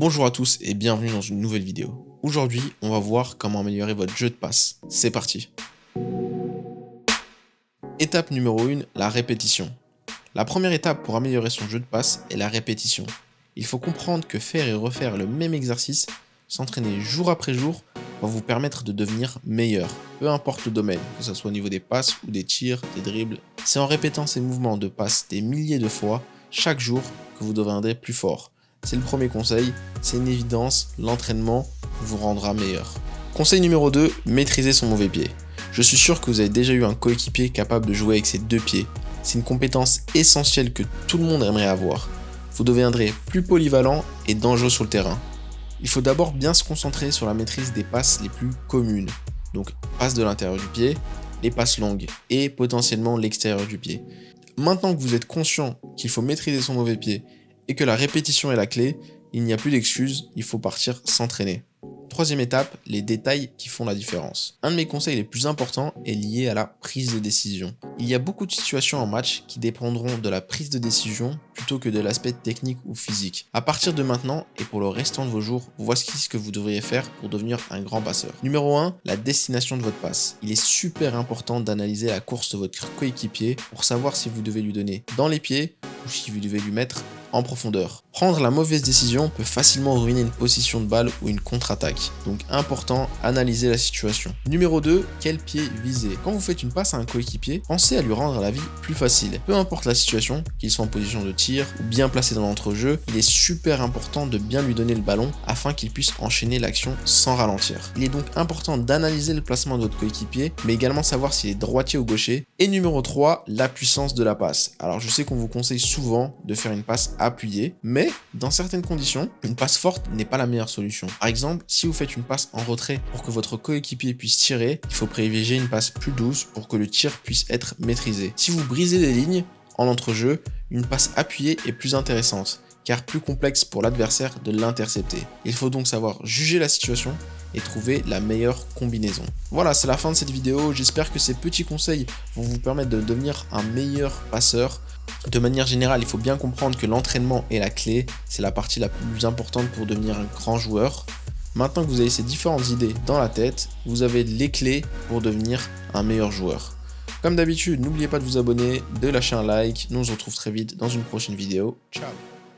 Bonjour à tous et bienvenue dans une nouvelle vidéo. Aujourd'hui, on va voir comment améliorer votre jeu de passe. C'est parti. Étape numéro 1, la répétition. La première étape pour améliorer son jeu de passe est la répétition. Il faut comprendre que faire et refaire le même exercice, s'entraîner jour après jour, va vous permettre de devenir meilleur, peu importe le domaine, que ce soit au niveau des passes ou des tirs, des dribbles. C'est en répétant ces mouvements de passe des milliers de fois, chaque jour, que vous deviendrez plus fort. C'est le premier conseil, c'est une évidence, l'entraînement vous rendra meilleur. Conseil numéro 2, maîtriser son mauvais pied. Je suis sûr que vous avez déjà eu un coéquipier capable de jouer avec ses deux pieds. C'est une compétence essentielle que tout le monde aimerait avoir. Vous deviendrez plus polyvalent et dangereux sur le terrain. Il faut d'abord bien se concentrer sur la maîtrise des passes les plus communes. Donc passes de l'intérieur du pied, les passes longues et potentiellement l'extérieur du pied. Maintenant que vous êtes conscient qu'il faut maîtriser son mauvais pied et que la répétition est la clé, il n'y a plus d'excuses, il faut partir s'entraîner. Troisième étape, les détails qui font la différence. Un de mes conseils les plus importants est lié à la prise de décision. Il y a beaucoup de situations en match qui dépendront de la prise de décision plutôt que de l'aspect technique ou physique. À partir de maintenant et pour le restant de vos jours, voici ce que vous devriez faire pour devenir un grand passeur. Numéro 1, la destination de votre passe. Il est super important d'analyser la course de votre coéquipier pour savoir si vous devez lui donner dans les pieds ou si vous devez lui mettre en profondeur. Prendre la mauvaise décision peut facilement ruiner une possession de balle ou une contre-attaque. Donc important, analyser la situation. Numéro 2, quel pied viser. Quand vous faites une passe à un coéquipier, pensez à lui rendre la vie plus facile. Peu importe la situation, qu'il soit en position de tir ou bien placé dans l'entrejeu, il est super important de bien lui donner le ballon afin qu'il puisse enchaîner l'action sans ralentir. Il est donc important d'analyser le placement de votre coéquipier, mais également savoir s'il est droitier ou gaucher. Et numéro 3, la puissance de la passe. Alors je sais qu'on vous conseille souvent de faire une passe appuyée, mais dans certaines conditions, une passe forte n'est pas la meilleure solution. Par exemple, si vous faites une passe en retrait pour que votre coéquipier puisse tirer, il faut privilégier une passe plus douce pour que le tir puisse être maîtrisé. Si vous brisez les lignes en entrejeu, une passe appuyée est plus intéressante, car plus complexe pour l'adversaire de l'intercepter. Il faut donc savoir juger la situation et trouver la meilleure combinaison. Voilà, c'est la fin de cette vidéo. J'espère que ces petits conseils vont vous permettre de devenir un meilleur passeur. De manière générale, il faut bien comprendre que l'entraînement est la clé. C'est la partie la plus importante pour devenir un grand joueur. Maintenant que vous avez ces différentes idées dans la tête, vous avez les clés pour devenir un meilleur joueur. Comme d'habitude, n'oubliez pas de vous abonner, de lâcher un like. Nous on se retrouve très vite dans une prochaine vidéo. Ciao!